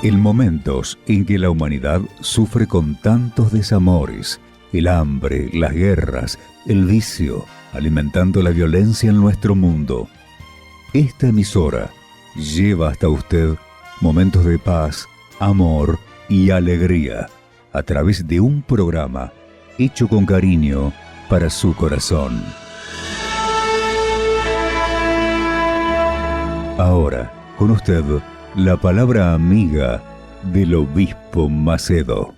En momentos en que la humanidad sufre con tantos desamores, el hambre, las guerras, el vicio, alimentando la violencia en nuestro mundo, esta emisora lleva hasta usted momentos de paz, amor y alegría a través de un programa hecho con cariño para su corazón. Ahora, con usted, la palabra amiga del obispo Macedo.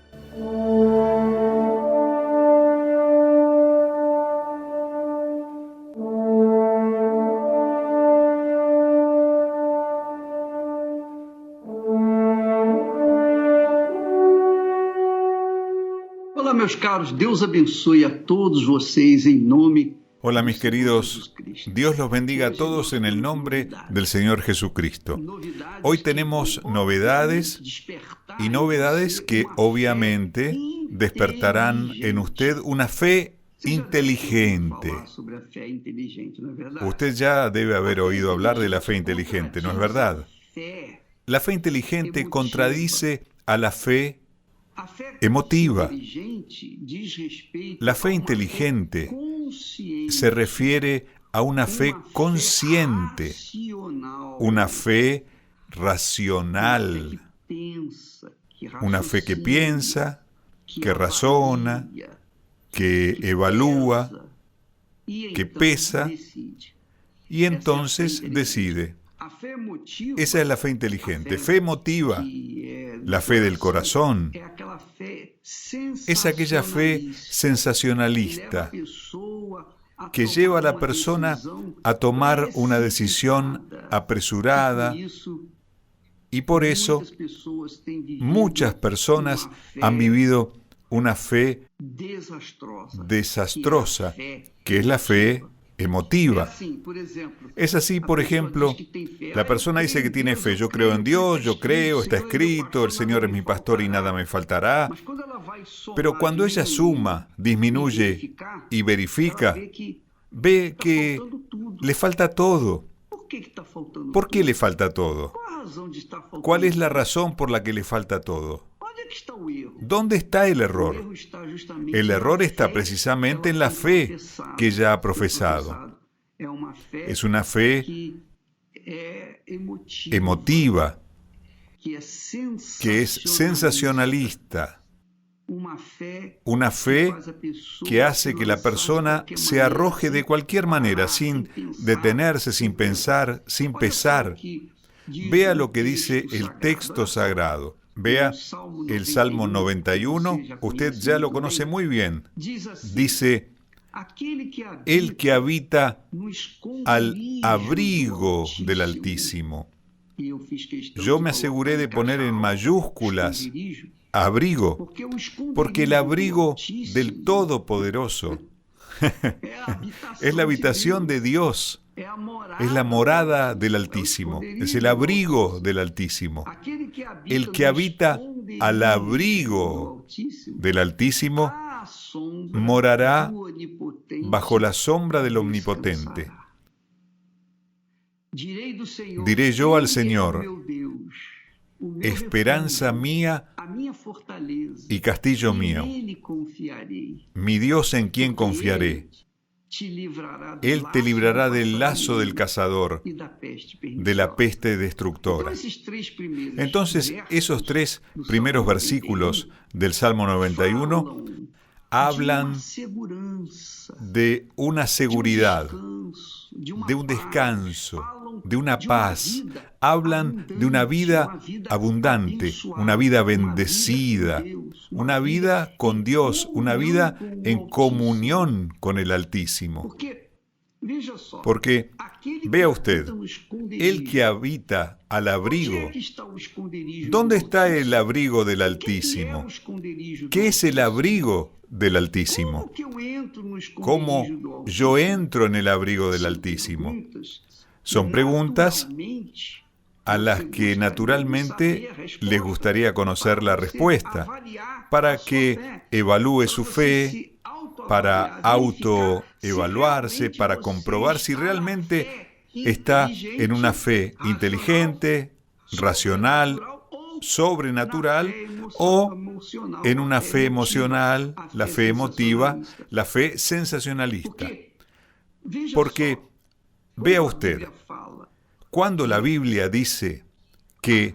Olá, meus caros, Deus abençoe a todos vocês em nome. Hola mis queridos, Dios los bendiga a todos en el nombre del Señor Jesucristo. Hoy tenemos novedades y novedades que obviamente despertarán en usted una fe inteligente. Usted ya debe haber oído hablar de la fe inteligente, ¿no es verdad? La fe inteligente contradice a la fe emotiva. La fe inteligente se refiere a una fe consciente, una fe racional, una fe que piensa, que razona, que evalúa, que pesa y entonces decide. Esa es la fe inteligente. Fe emotiva, la fe del corazón, es aquella fe sensacionalista que lleva a la persona a tomar una decisión apresurada, y por eso muchas personas han vivido una fe desastrosa, que es la fe emotiva. Es así, por ejemplo, la persona dice que tiene fe. Yo creo en Dios, yo creo, está escrito, el Señor es mi pastor y nada me faltará. Pero cuando ella suma, disminuye y verifica, ve que le falta todo. ¿Por qué le falta todo? ¿Cuál es la razón por la que le falta todo? ¿Dónde está el error? El error está precisamente en la fe que ella ha profesado. Es una fe emotiva, que es sensacionalista, una fe que hace que la persona se arroje de cualquier manera, sin detenerse, sin pensar, sin pesar. Vea lo que dice el texto sagrado. Vea el Salmo 91, usted ya lo conoce muy bien. Dice, el que habita al abrigo del Altísimo. Yo me aseguré de poner en mayúsculas abrigo, porque el abrigo del Todopoderoso es la habitación de Dios. Es la morada del Altísimo, es el abrigo del Altísimo. El que habita al abrigo del Altísimo morará bajo la sombra del Omnipotente. Diré yo al Señor, esperanza mía y castillo mío, mi Dios en quien confiaré. Él te librará del lazo del cazador, de la peste destructora. Entonces, esos tres primeros versículos del Salmo 91 hablan de una seguridad, de un descanso, de una paz. Hablan de una vida abundante, una vida bendecida, una vida con Dios, una vida en comunión con el Altísimo. Porque, vea usted, el que habita al abrigo, ¿dónde está el abrigo del Altísimo? ¿Qué es el abrigo del Altísimo? ¿Cómo yo entro en el abrigo del Altísimo? Son preguntas a las que naturalmente les gustaría conocer la respuesta, para que evalúe su fe, para autoevaluarse, para comprobar si realmente está en una fe inteligente, racional sobrenatural o en una fe emocional, la fe emotiva, la fe sensacionalista. Porque, vea usted, cuando la Biblia dice que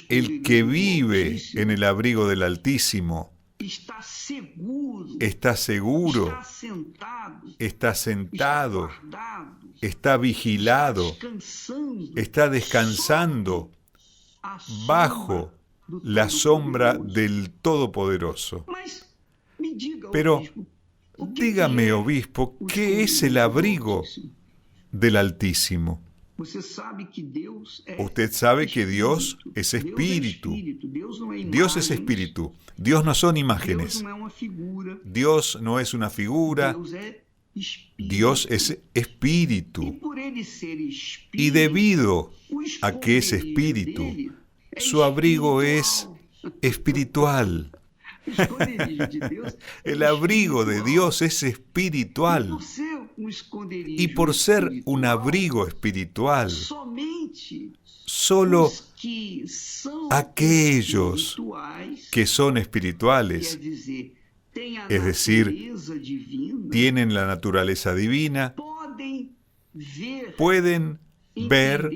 el que vive en el abrigo del Altísimo está seguro, está sentado, está vigilado, está descansando bajo la sombra del Todopoderoso. Pero dígame, obispo, ¿qué es el abrigo del Altísimo? Usted sabe que Dios es espíritu. Dios es espíritu. Dios no son imágenes. Dios no es una figura. Dios es espíritu. Y debido a que es espíritu, su abrigo es espiritual. El abrigo de Dios es espiritual. Y por ser un abrigo espiritual, solo aquellos que son espirituales, es decir, tienen la naturaleza divina, pueden ver,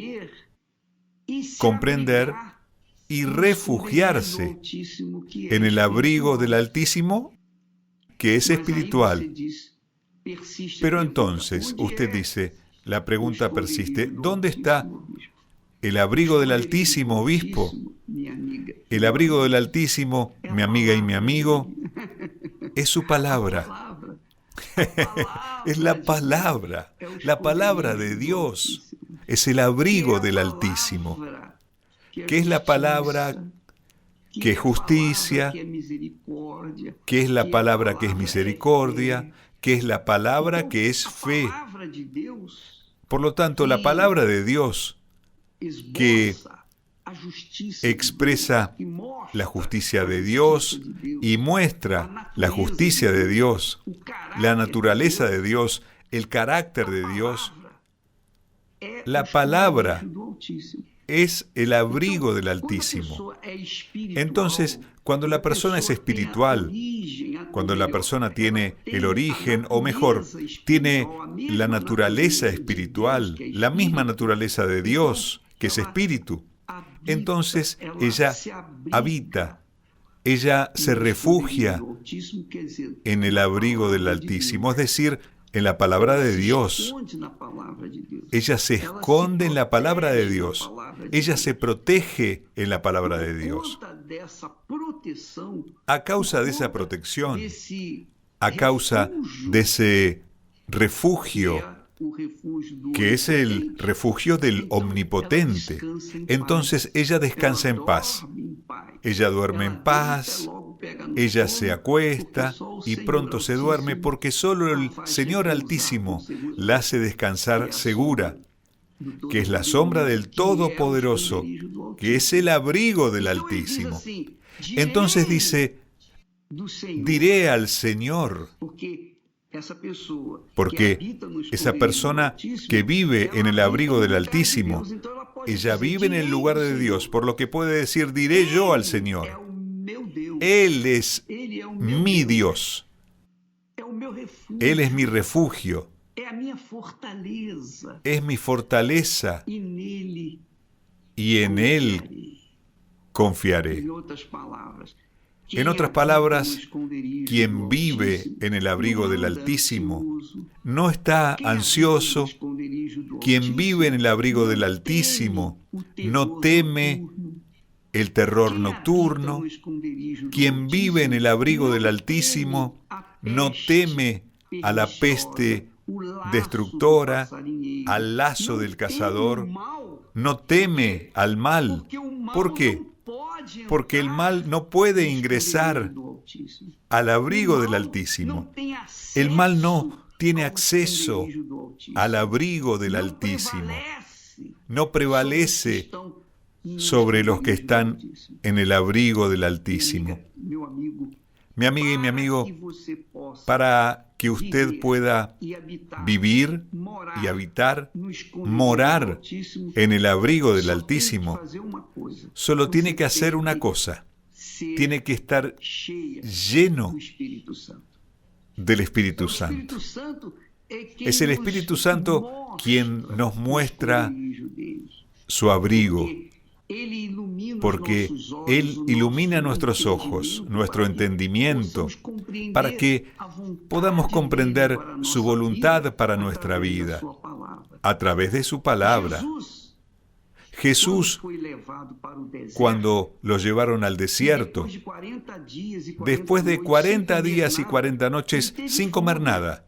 comprender y refugiarse en el abrigo del Altísimo, que es espiritual. Pero entonces, usted dice, la pregunta persiste, ¿dónde está el abrigo del Altísimo, obispo? El abrigo del Altísimo, mi amiga y mi amigo, es su palabra. Es la palabra de Dios. Es el abrigo del Altísimo, que es la palabra que es justicia, que es la palabra que es misericordia, que es la palabra que es fe. Por lo tanto, la palabra de Dios que expresa la justicia de Dios y muestra la justicia de Dios, la naturaleza de Dios, el carácter de Dios, la palabra es el abrigo del Altísimo. Entonces, cuando la persona es espiritual, cuando la persona tiene el origen, o mejor, tiene la naturaleza espiritual, la misma naturaleza de Dios, que es espíritu, entonces ella habita, ella se refugia en el abrigo del Altísimo, es decir, en la palabra de Dios. Ella se esconde en la palabra de Dios. Ella se protege en la palabra de Dios. A causa de esa protección, a causa de ese refugio, que es el refugio del Omnipotente, entonces ella descansa en paz. Ella duerme en paz, ella se acuesta y pronto se duerme porque solo el Señor Altísimo la hace descansar segura, que es la sombra del Todopoderoso, que es el abrigo del Altísimo. Entonces dice, diré al Señor, porque esa persona que vive en el abrigo del Altísimo, ella vive en el lugar de Dios, por lo que puede decir, diré yo al Señor. Él es mi Dios. Él es mi refugio. Es mi fortaleza. Y en Él confiaré. En otras palabras, quien vive en el abrigo del Altísimo no está ansioso. Quien vive en el abrigo del Altísimo no teme el terror nocturno. Quien vive en el abrigo del Altísimo no teme a la peste destructora, al lazo del cazador, no teme al mal. ¿Por qué? Porque el mal no puede ingresar al abrigo del Altísimo. El mal no tiene acceso al abrigo del Altísimo. No prevalece sobre los que están en el abrigo del Altísimo. Mi amiga y mi amigo, para que usted pueda vivir y habitar, morar en el abrigo del Altísimo, solo tiene que hacer una cosa: tiene que estar lleno del Espíritu Santo. Es el Espíritu Santo quien nos muestra su abrigo, porque Él ilumina nuestros ojos, nuestro entendimiento, para que podamos comprender su voluntad para nuestra vida a través de su palabra. Jesús, cuando lo llevaron al desierto, después de 40 días y 40 noches sin comer nada,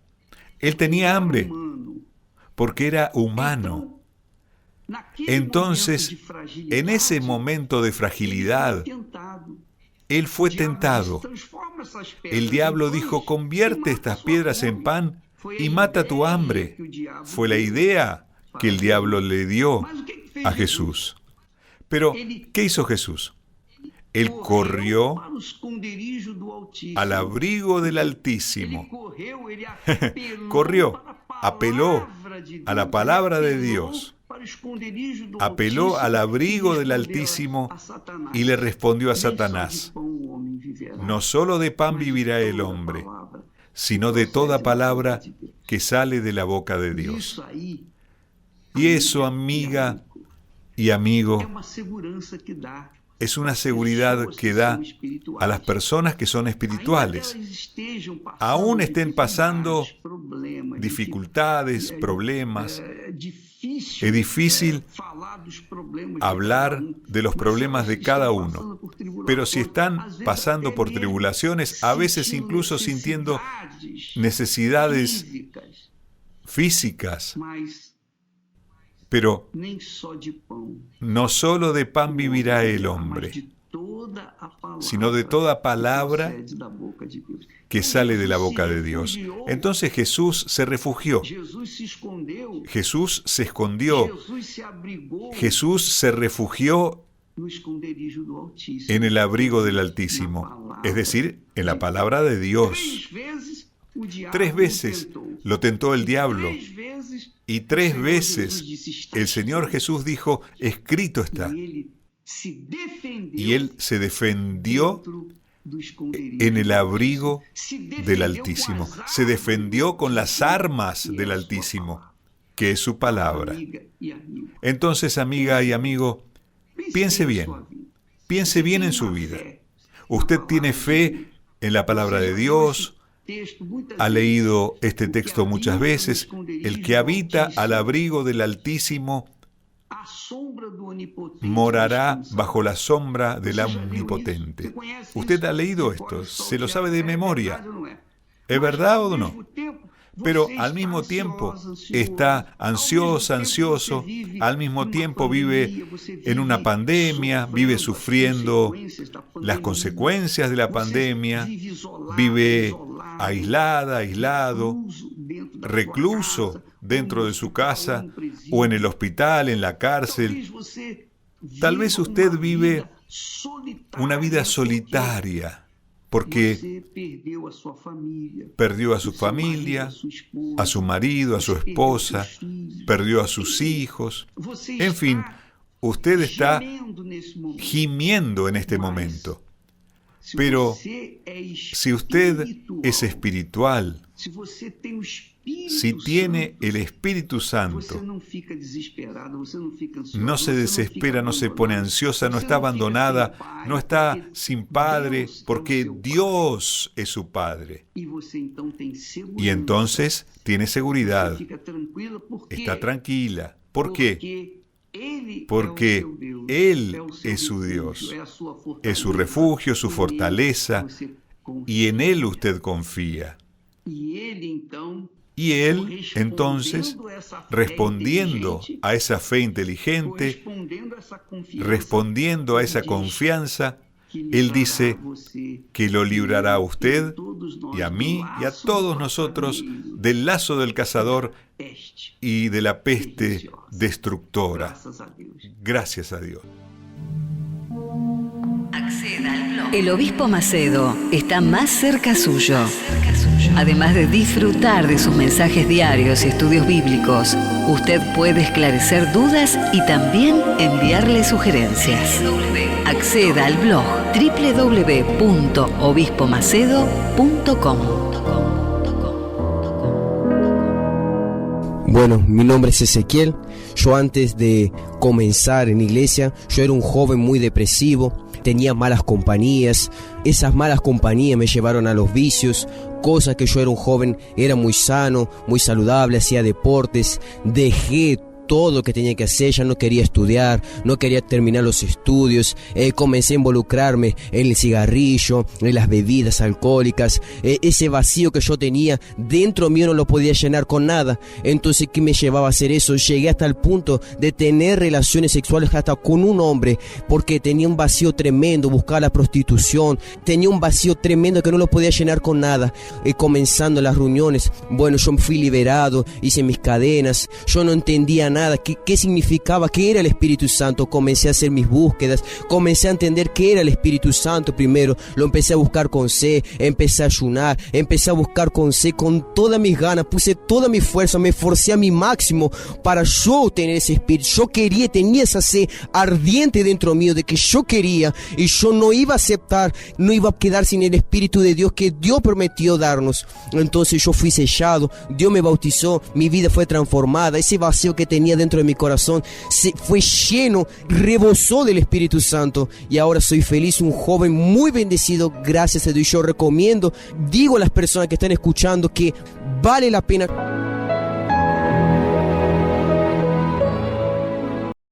Él tenía hambre, porque era humano. Entonces, en ese momento de fragilidad, Él fue tentado. El diablo dijo: convierte estas piedras en pan y mata tu hambre. Fue la idea que el diablo le dio a Jesús. Pero, ¿qué hizo Jesús? Él corrió al abrigo del Altísimo. Corrió, apeló a la palabra de Dios. Apeló al abrigo del Altísimo y le respondió a Satanás: no solo de pan vivirá el hombre, sino de toda palabra que sale de la boca de Dios. Y eso, amiga y amigo, es una seguridad que da a las personas que son espirituales. Aún estén pasando dificultades, problemas. Es difícil hablar de los problemas de cada uno, pero si están pasando por tribulaciones, a veces incluso sintiendo necesidades físicas, pero no solo de pan vivirá el hombre, sino de toda palabra que sale de la boca de Dios. Entonces Jesús se refugió, Jesús se escondió, Jesús se refugió en el abrigo del Altísimo, es decir, en la palabra de Dios. 3 veces lo tentó el diablo, y 3 veces el Señor Jesús dijo: escrito está. Y Él se defendió en el abrigo del Altísimo. Se defendió con las armas del Altísimo, que es su palabra. Entonces, amiga y amigo, piense bien en su vida. Usted tiene fe en la palabra de Dios, ha leído este texto muchas veces: el que habita al abrigo del Altísimo morará bajo la sombra del Omnipotente. Usted ha leído esto, se lo sabe de memoria. ¿Es verdad o no? Pero al mismo tiempo está ansioso, al mismo tiempo vive en una pandemia, vive sufriendo las consecuencias de la pandemia, vive aislado, recluso dentro de su casa o en el hospital, en la cárcel. Tal vez usted vive una vida solitaria porque perdió a su familia, a su marido, a su esposa, perdió a sus hijos. En fin, usted está gimiendo en este momento. Pero si usted es espiritual, si tiene el Espíritu Santo, no se desespera, no se pone ansiosa, no está abandonada, no está sin padre, porque Dios es su Padre. Y entonces tiene seguridad, está tranquila. ¿Por qué? Porque Él es su Dios, es su refugio, su fortaleza, y en Él usted confía. Y Él, entonces, respondiendo a esa fe inteligente, respondiendo a esa confianza, Él dice que lo librará a usted y a mí y a todos nosotros del lazo del cazador y de la peste destructora. Gracias a Dios. Acceda al blog El Obispo Macedo está más cerca suyo. Además de disfrutar de sus mensajes diarios y estudios bíblicos, usted puede esclarecer dudas y también enviarle sugerencias. Acceda al blog www.obispomacedo.com. Bueno, mi nombre es Ezequiel. Yo antes de comenzar en iglesia, yo era un joven muy depresivo, tenía malas compañías. Esas malas compañías me llevaron a los vicios, cosas que yo era un joven, era muy sano, muy saludable, hacía deportes, dejé todo lo que tenía que hacer, ya no quería estudiar, no quería terminar los estudios, comencé a involucrarme en el cigarrillo, en las bebidas alcohólicas, ese vacío que yo tenía dentro mío no lo podía llenar con nada. Entonces, ¿qué me llevaba a hacer eso? Llegué hasta el punto de tener relaciones sexuales hasta con un hombre, porque tenía un vacío tremendo, buscaba la prostitución, tenía un vacío tremendo que no lo podía llenar con nada. Comenzando las reuniones, bueno, yo fui liberado, hice mis cadenas, yo no entendía nada, qué significaba, qué era el Espíritu Santo. Comencé a hacer mis búsquedas, comencé a entender qué era el Espíritu Santo primero, lo empecé a buscar con C, empecé a ayunar, empecé a buscar con C, con todas mis ganas, puse toda mi fuerza, me esforcé a mi máximo para yo tener ese Espíritu. Yo quería, tenía esa sed ardiente dentro mío de que yo quería, y yo no iba a aceptar, no iba a quedar sin el Espíritu de Dios que Dios prometió darnos. Entonces yo fui sellado, Dios me bautizó, mi vida fue transformada, ese vacío que tenía dentro de mi corazón se fue lleno, rebosó del Espíritu Santo, y ahora soy feliz, un joven muy bendecido, gracias a Dios. Yo recomiendo, digo a las personas que están escuchando que vale la pena